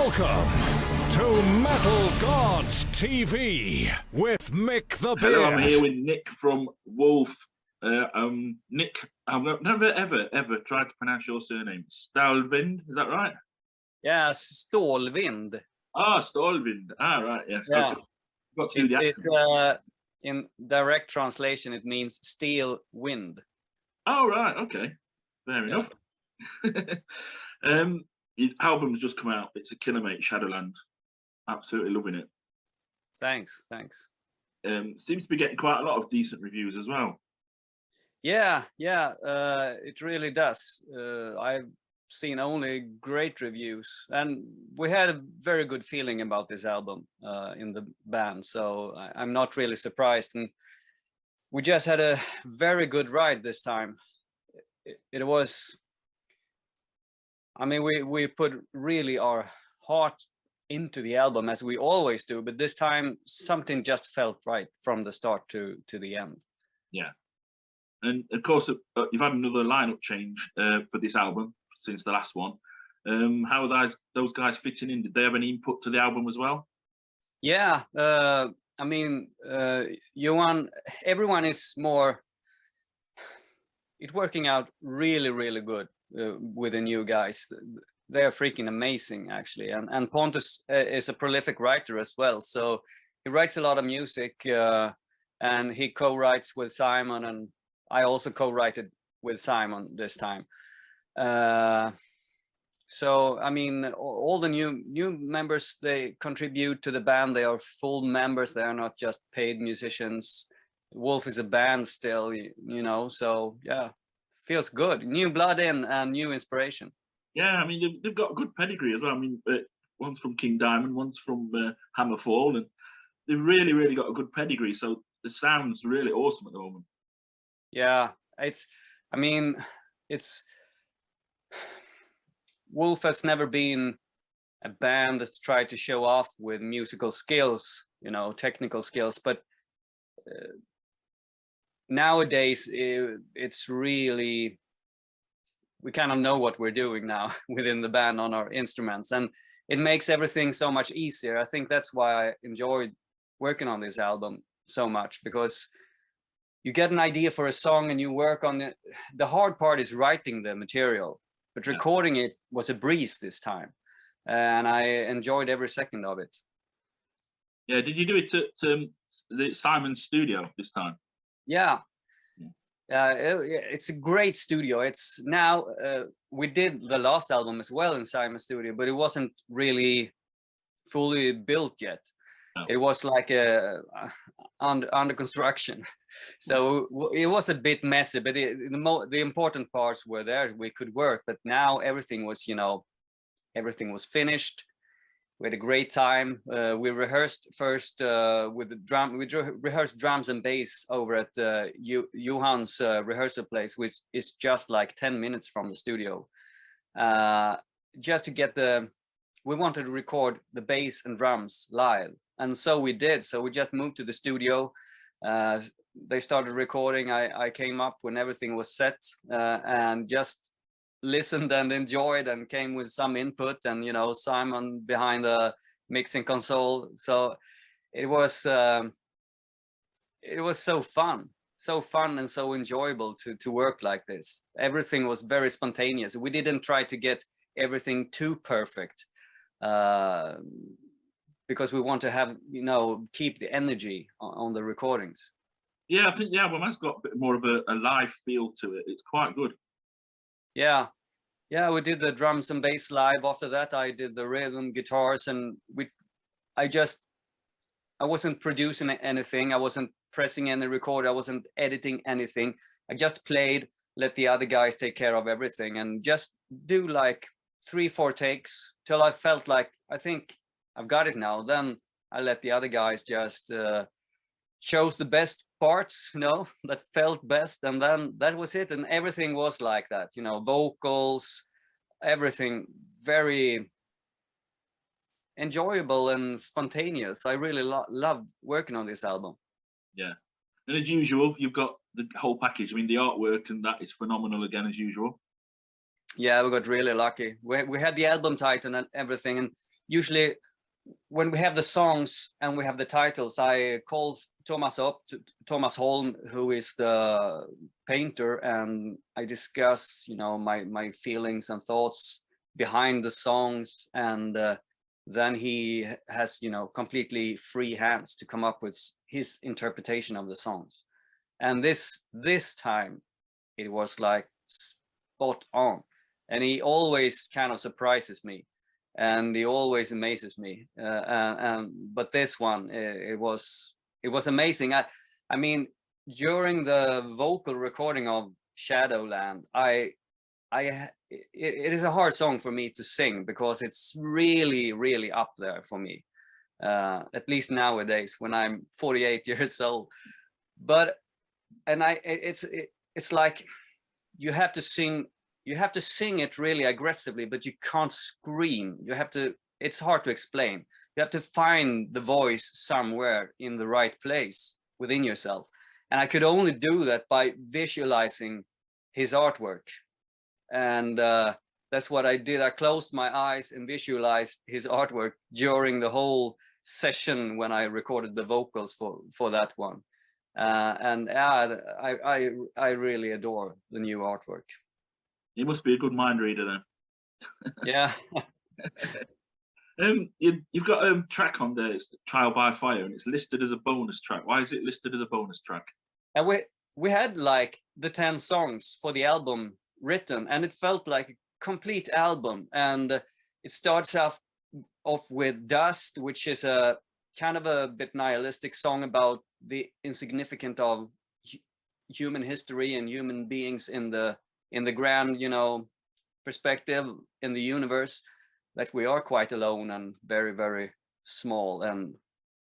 Welcome to Metal Gods TV with Mick'The Beard. Hello, I'm here with Nik from Wolf. Nik, I've never ever tried to pronounce your surname. Stalvind, is that right? Yeah, Stålvind. Ah, Stalvind. Ah, right, yes. Yeah. Okay. Got to do the accent. In direct translation, it means steel wind. Oh, right, okay. Fair enough. Your album's just come out. It's a killer, mate, Shadowland. Absolutely loving it. Thanks. Seems to be getting quite a lot of decent reviews as well. Yeah, it really does. I've seen only great reviews, and we had a very good feeling about this album in the band, so I'm not really surprised. And we just had a very good ride this time. It was, I mean, we put really our heart into the album, as we always do, but this time something just felt right from the start to the end. Yeah. And of course, you've had another lineup change for this album since the last one. How are those guys fitting in? Did they have any input to the album as well? Yeah, I mean, Johan, everyone is more, it's working out really good with the new guys. They're freaking amazing, actually. And Pontus is a prolific writer as well, so he writes a lot of music, and he co-writes with Simon, and I also co-wrote with Simon this time. So I mean, all the new members, they contribute to the band. They are full members. They are not just paid musicians. Wolf is a band still, you know. So yeah, feels good. New blood in and new inspiration. Yeah, I mean, they've got a good pedigree as well. I mean, one's from King Diamond, one's from Hammerfall, and they've really got a good pedigree. So the sound's really awesome at the moment. Yeah, Wolf has never been a band that's tried to show off with musical skills, you know, technical skills, but nowadays it's really, we kind of know what we're doing now within the band on our instruments, and it makes everything so much easier. I think that's why I enjoyed working on this album so much, because you get an idea for a song and you work on it. The hard part is writing the material, but recording it was a breeze this time, and I enjoyed every second of it. Yeah, did you do it at Simon's studio this time? Yeah. It's a great studio. It's now, we did the last album as well in Simon's studio, but it wasn't really fully built yet. No. It was like under construction. So it was a bit messy, but the important parts were there. We could work, but now everything was, you know, everything was finished. We had a great time. We rehearsed first with the drum. We rehearsed drums and bass over at Johan's rehearsal place, which is just like 10 minutes from the studio. Just to get we wanted to record the bass and drums live, and so we did. So we just moved to the studio. They started recording. I came up when everything was set, and just listened and enjoyed and came with some input, and you know, Simon behind the mixing console. So it was so fun and so enjoyable to work like this. Everything was very spontaneous. We didn't try to get everything too perfect, because we want to have, you know, keep the energy on the recordings. Yeah, I think the album has got a bit more of a live feel to it. It's quite good. Yeah, we did the drums and bass live. After that, I did the rhythm guitars, and I wasn't producing anything. I wasn't pressing any record. I wasn't editing anything. I just played, let the other guys take care of everything, and just do like 3-4 takes till I felt like, I think I've got it now. Then I let the other guys just chose the best parts, you know, that felt best, and then that was it. And everything was like that, you know, vocals, everything very enjoyable and spontaneous. I really loved working on this album. Yeah, and as usual, you've got the whole package. I mean, the artwork and that is phenomenal again, as usual. Yeah, we got really lucky. We had the album title and everything, and usually when we have the songs and we have the titles, I call Thomas up, to Thomas Holm, who is the painter, and I discuss, you know, my feelings and thoughts behind the songs, and then he has, you know, completely free hands to come up with his interpretation of the songs. And this time it was like spot on, and he always kind of surprises me, and he always amazes me. But this one, it was amazing. I mean, during the vocal recording of Shadowland, it is a hard song for me to sing because it's really up there for me, at least nowadays when I'm 48 years old. But it's like you have to sing it really aggressively, but you can't scream. It's hard to explain. You have to find the voice somewhere in the right place within yourself. And I could only do that by visualizing his artwork. And that's what I did. I closed my eyes and visualized his artwork during the whole session when I recorded the vocals for that one. And I really adore the new artwork. You must be a good mind reader then. Yeah. You've got a track on there, it's Trial by Fire, and it's listed as a bonus track. Why is it listed as a bonus track? And we had like the 10 songs for the album written, and it felt like a complete album. And it starts off with Dust, which is a kind of a bit nihilistic song about the insignificance of human history and human beings in the grand, you know, perspective in the universe, that we are quite alone and very small and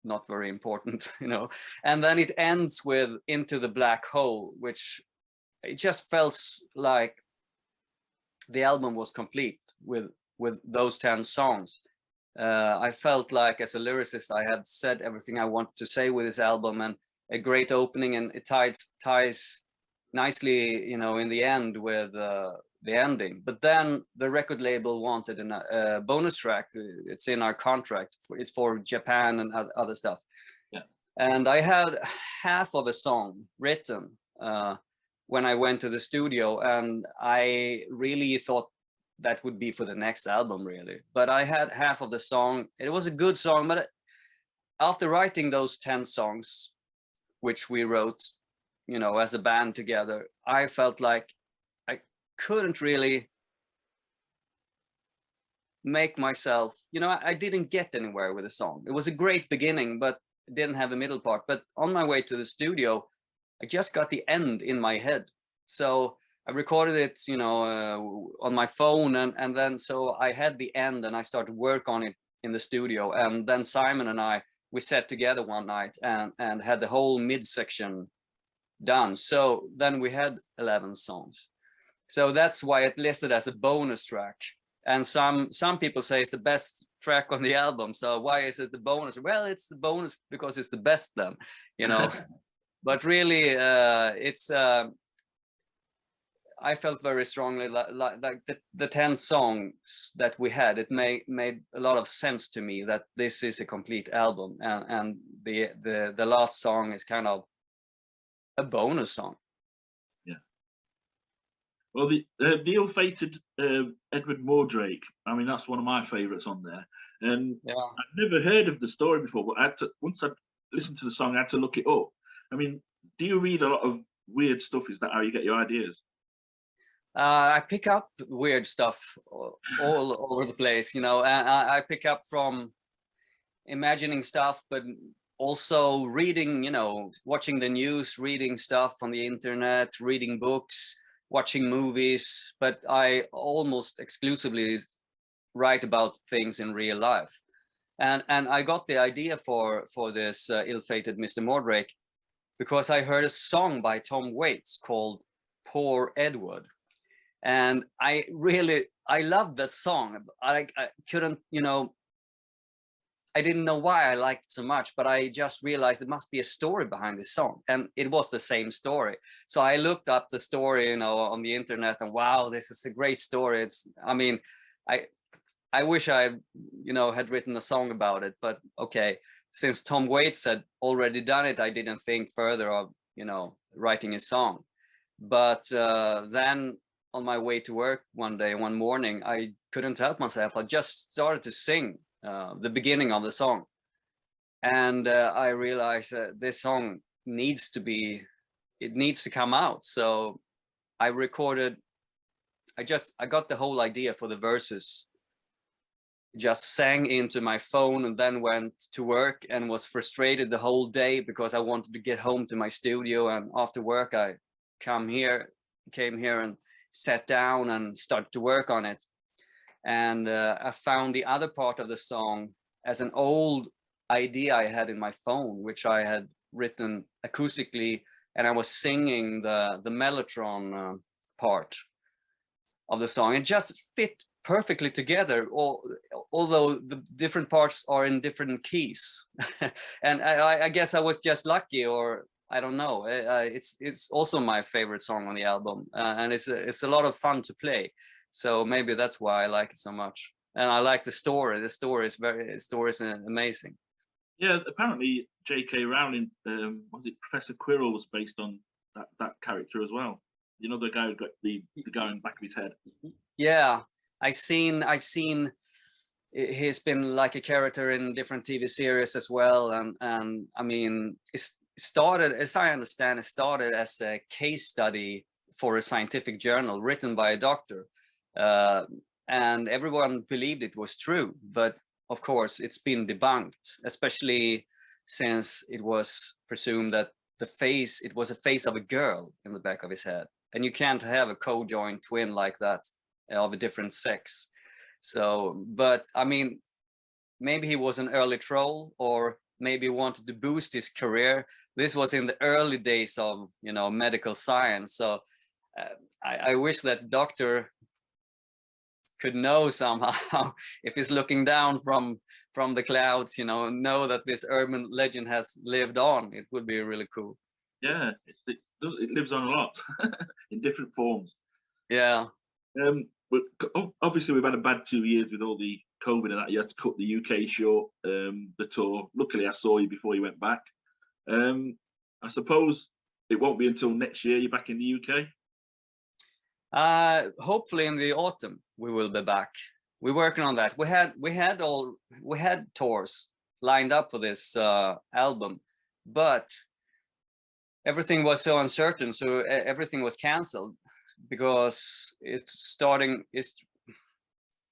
not very important, you know. And then it ends with Into the Black Hole, which it just felt like the album was complete with those 10 songs. I felt like as a lyricist I had said everything I wanted to say with this album, and a great opening, and it ties nicely, you know, in the end with the ending. But then the record label wanted a bonus track. It's in our contract. It's for Japan and other stuff. Yeah. And I had half of a song written when I went to the studio, and I really thought that would be for the next album, really. But I had half of the song. It was a good song, but after writing those 10 songs, which we wrote, you know, as a band together, I felt like I couldn't really make myself, you know, I didn't get anywhere with the song. It was a great beginning, but it didn't have a middle part. But on my way to the studio, I just got the end in my head. So I recorded it, you know, on my phone, and then so I had the end, and I started work on it in the studio. And then Simon and we sat together one night and had the whole midsection done. So then we had 11 songs. So that's why it listed as a bonus track. And some people say it's the best track on the album. So why is it the bonus? Well, it's the bonus because it's the best then, you know. But really, it's I felt very strongly like the 10 songs that we had, it made a lot of sense to me that this is a complete album, and the last song is kind of a bonus song. Yeah. Well, the ill-fated Edward Mordrake, I mean, that's one of my favorites on there. And yeah, I've never heard of the story before, but once I listened to the song, I had to look it up. I mean, do you read a lot of weird stuff? Is that how you get your ideas? I pick up weird stuff all over the place, you know. And I pick up from imagining stuff, but also reading, you know, watching the news, reading stuff on the internet, reading books, watching movies. But I almost exclusively write about things in real life. And I got the idea for this ill-fated Mr. Mordrake because I heard a song by Tom Waits called Poor Edward. And I loved that song. I couldn't, you know, I didn't know why I liked it so much, but I just realized there must be a story behind this song. And it was the same story. So I looked up the story, you know, on the internet, and wow, this is a great story. I mean, I wish I, had written a song about it, but okay, since Tom Waits had already done it, I didn't think further of, writing a song. But then on my way to work one morning, I couldn't help myself. I just started to sing the beginning of the song. And I realized that this song needs to come out. So I recorded, I got the whole idea for the verses, just sang into my phone, and then went to work and was frustrated the whole day because I wanted to get home to my studio. And after work, I came here and sat down and started to work on it. And I found the other part of the song as an old idea I had in my phone, which I had written acoustically, and I was singing the mellotron part of the song. It just fit perfectly together, although the different parts are in different keys. And I guess I was just lucky, or I don't know. It's also my favorite song on the album, and it's a lot of fun to play. So maybe that's why I like it so much. And I like the story. The story is amazing. Yeah, apparently J.K. Rowling, was it Professor Quirrell, was based on that character as well. You know, the guy who got the guy in the back of his head. Yeah, I've seen he's been like a character in different TV series as well, and I mean, it started, as I understand, it started as a case study for a scientific journal written by a doctor, and everyone believed it was true. But of course, it's been debunked, especially since it was presumed that it was a face of a girl in the back of his head, and you can't have a co-joined twin like that of a different sex. So, but I mean, maybe he was an early troll, or maybe wanted to boost his career. This was in the early days of, medical science. So I wish that doctor could know somehow if he's looking down from the clouds, know that this urban legend has lived on. It would be really cool. Yeah, it lives on a lot in different forms. Yeah. But obviously we've had a bad 2 years with all the COVID and that. You had to cut the UK short, the tour. Luckily, I saw you before you went back. I suppose it won't be until next year you're back in the UK. Hopefully in the autumn we will be back. We're working on that. We had tours lined up for this album, but everything was so uncertain, so everything was cancelled, because it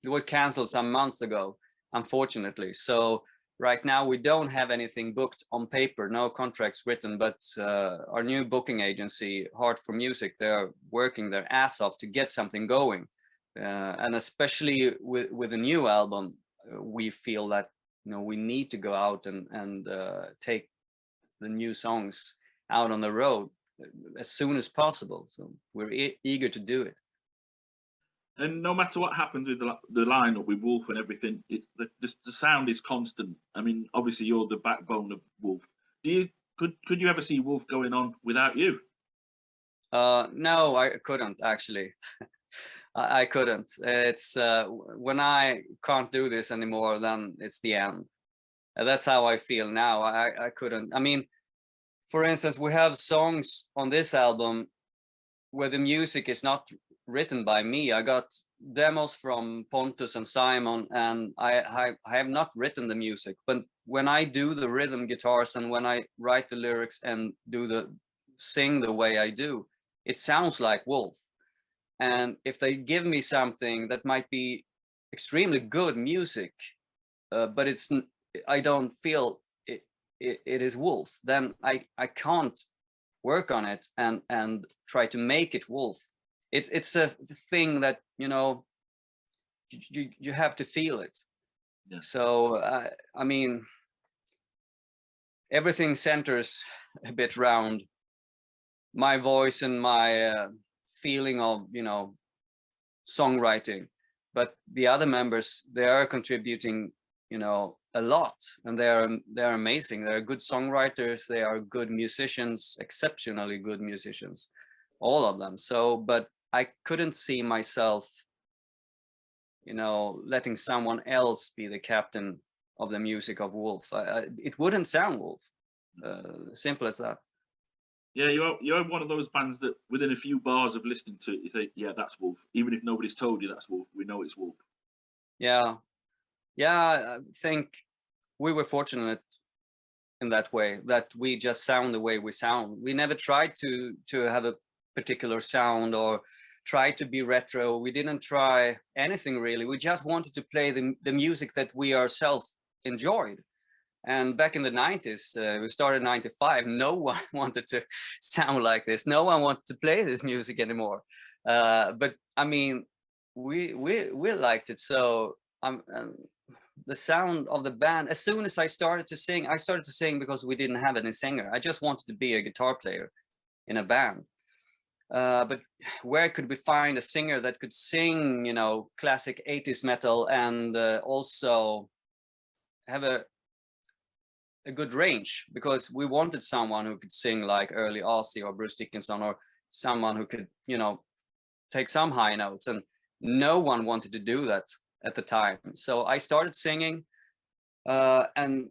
was cancelled some months ago, unfortunately. So right now we don't have anything booked on paper, no contracts written, but our new booking agency, Heart for Music, they're working their ass off to get something going. And especially with a new album, we feel that we need to go out and take the new songs out on the road as soon as possible. So we're eager to do it. And no matter what happens with the lineup with Wolf and everything, the sound is constant. I mean, obviously you're the backbone of Wolf. Could you ever see Wolf going on without you? No, I couldn't actually. I couldn't. It's when I can't do this anymore, then it's the end. That's how I feel now. I couldn't. I mean, for instance, we have songs on this album where the music is not written by me. I got demos from Pontus and Simon, and I have not written the music. But when I do the rhythm guitars and when I write the lyrics and sing the way I do, it sounds like Wolf. And if they give me something that might be extremely good music, but I don't feel it is Wolf, then I can't work on it and try to make it Wolf. It's a thing that you have to feel it. Yeah. So I mean, everything centers a bit around my voice and my feeling of songwriting, but the other members, they are contributing a lot, and they're amazing. They're good songwriters, they are good musicians, exceptionally good musicians, all of them. So but I couldn't see myself you know, letting someone else be the captain of the music of Wolf. It wouldn't sound Wolf. Simple as that. Yeah, you're one of those bands that within a few bars of listening to it, you think, yeah, that's Wolf. Even if nobody's told you that's Wolf, we know it's Wolf. Yeah, yeah. I think we were fortunate in that way, that we just sound the way we sound. We never tried to have a particular sound or try to be retro. We didn't try anything really. We just wanted to play the music that we ourselves enjoyed. And back in the 90s, we started in 95, no one wanted to sound like this. No one wanted to play this music anymore. But I mean, we liked it. So the sound of the band, as soon as I started to sing because we didn't have any singer. I just wanted to be a guitar player in a band. But where could we find a singer that could sing, you know, classic 80s metal and also have a good range? Because we wanted someone who could sing like early Ozzy or Bruce Dickinson, or someone who could, you know, take some high notes, and no one wanted to do that at the time. So I started singing, and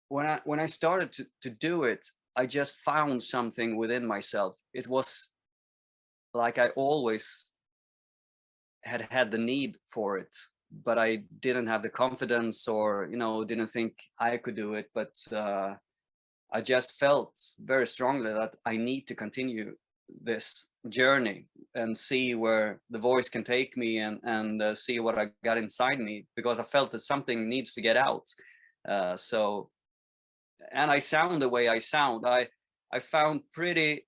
when I started to do it, I just found something within myself. It was like I always had the need for it, but I didn't have the confidence, or, you know, didn't think I could do it. But I just felt very strongly that I need to continue this journey and see where the voice can take me, and see what I got inside me, because I felt that something needs to get out. So, and I sound the way I sound. I found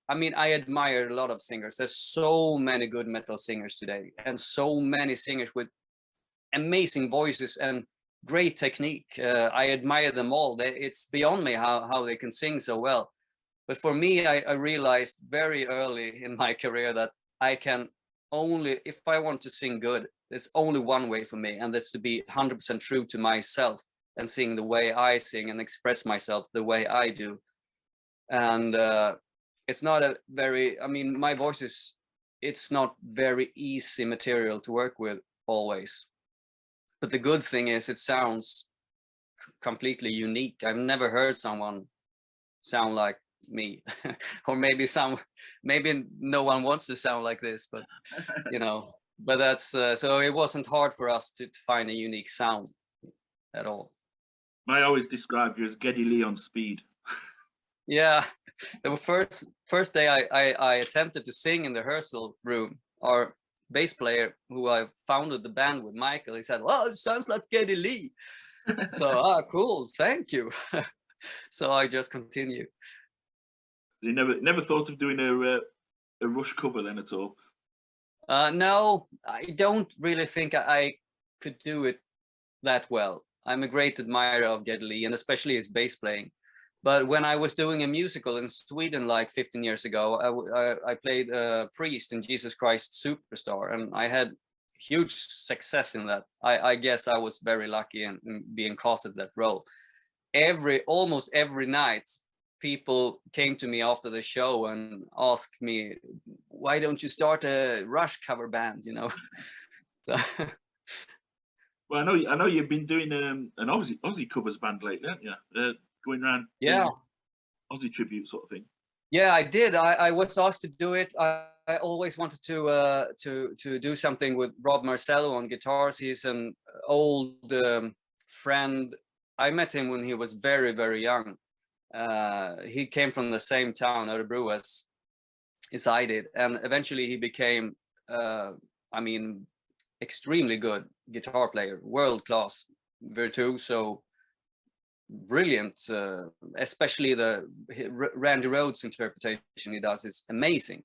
I mean, I admire a lot of singers. There's so many good metal singers today, and so many singers with amazing voices and great technique. I admire them all. It's beyond me how they can sing so well. But for me, I realized very early in my career that I can only, if I want to sing good, there's only one way for me, and that's to be 100% true to myself and sing the way I sing and express myself the way I do. And it's not a very, I mean, my voice it's not very easy material to work with always. But the good thing is it sounds completely unique. I've never heard someone sound like me. Or maybe no one wants to sound like this, but you know, but that's so it wasn't hard for us to find a unique sound at all. I always describe you as Geddy Lee on speed. Yeah, the first day I attempted to sing in the rehearsal room, our bass player, who I founded the band with, Michael, he said, "Well, it sounds like Geddy Lee." So, cool, thank you. So I just continue. You never thought of doing a Rush cover then at all? No, I don't really think I could do it that well. I'm a great admirer of Geddy Lee, and especially his bass playing. But when I was doing a musical in Sweden like 15 years ago, I played a priest in Jesus Christ Superstar, and I had huge success in that. I guess I was very lucky in being casted that role. Almost every night, people came to me after the show and asked me, "Why don't you start a Rush cover band?" You know. Well, I know you've been doing an Aussie covers band lately, haven't you? Going around, yeah, Aussie tribute sort of thing. Yeah, I did. I was asked to do it. I always wanted to do something with Rob Marcello on guitars. He's an old friend. I met him when he was very, very young. He came from the same town, Örebro, as I did, and eventually he became, I mean, extremely good guitar player, world class, virtuoso. Brilliant, especially the Randy Rhoads interpretation he does is amazing.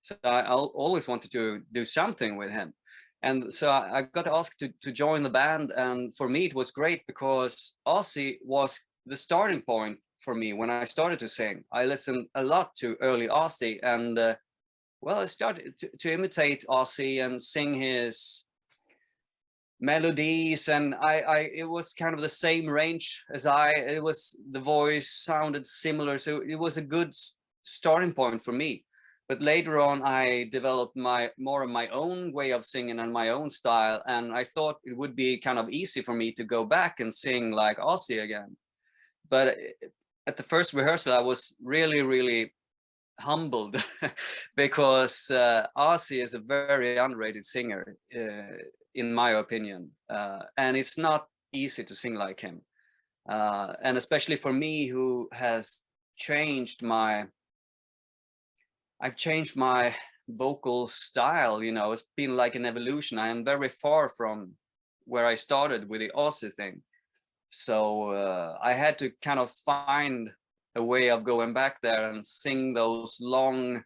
So I always wanted to do something with him, and so I got asked to join the band. And for me it was great, because Ozzy was the starting point for me when I started to sing. I listened a lot to early Ozzy, and well, I started to imitate Ozzy and sing his melodies, and it was kind of the same range as the voice sounded similar, so it was a good starting point for me. but later on I developed more of my own way of singing and my own style, and I thought it would be kind of easy for me to go back and sing like Ozzy again. But at the first rehearsal, I was really humbled because Ozzy is a very underrated singer, in my opinion, and it's not easy to sing like him, and especially for me, who has I've changed my vocal style. You know, it's been like an evolution. I am very far from where I started with the Ozzy thing, so I had to kind of find a way of going back there and sing those long,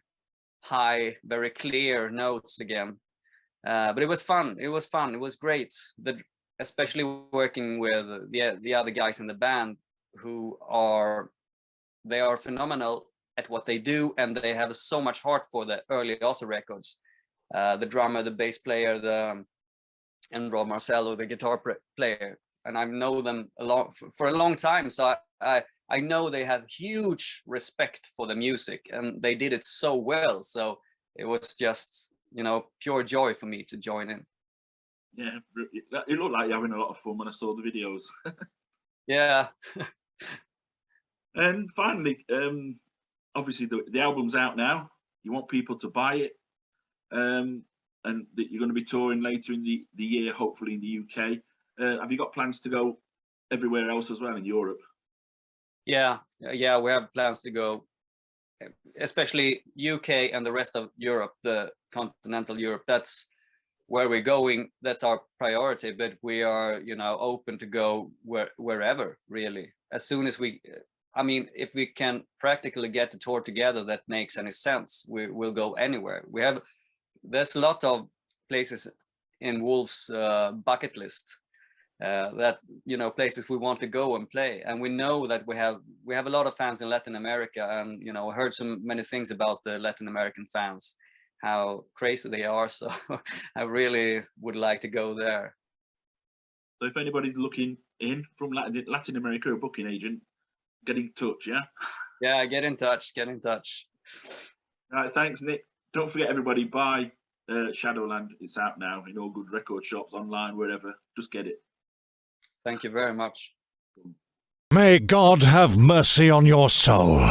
high, very clear notes again. But it was fun. It was fun. It was great. Especially working with the other guys in the band, who are phenomenal at what they do, and they have so much heart for the early Ozzy records. The drummer, the bass player, and Rob Marcello, the guitar player, and I know them for a long time. So I know they have huge respect for the music, and they did it so well. So it was just, you know, pure joy for me to join in. Yeah, it looked like you're having a lot of fun when I saw the videos. Yeah. And finally, obviously the album's out now. You want people to buy it, and that you're going to be touring later in the year, hopefully in the UK. Have you got plans to go everywhere else as well in Europe? Yeah, we have plans to go, especially UK and the rest of Europe, the continental Europe. That's where we're going. That's our priority, but we are, you know, open to go wherever, really. As soon as I mean, if we can practically get the tour together that makes any sense, we'll go anywhere. There's a lot of places in Wolf's bucket list, that, you know, places we want to go and play, and we know that we have a lot of fans in Latin America, and, you know, I heard so many things about the Latin American fans, how crazy they are. So I really would like to go there. So if anybody's looking in from Latin America, a booking agent, get in touch. Yeah, get in touch. All right, thanks, Nick. Don't forget, everybody, buy Shadowland. It's out now in all good record shops, online, wherever. Just get it. Thank you very much. May God have mercy on your soul.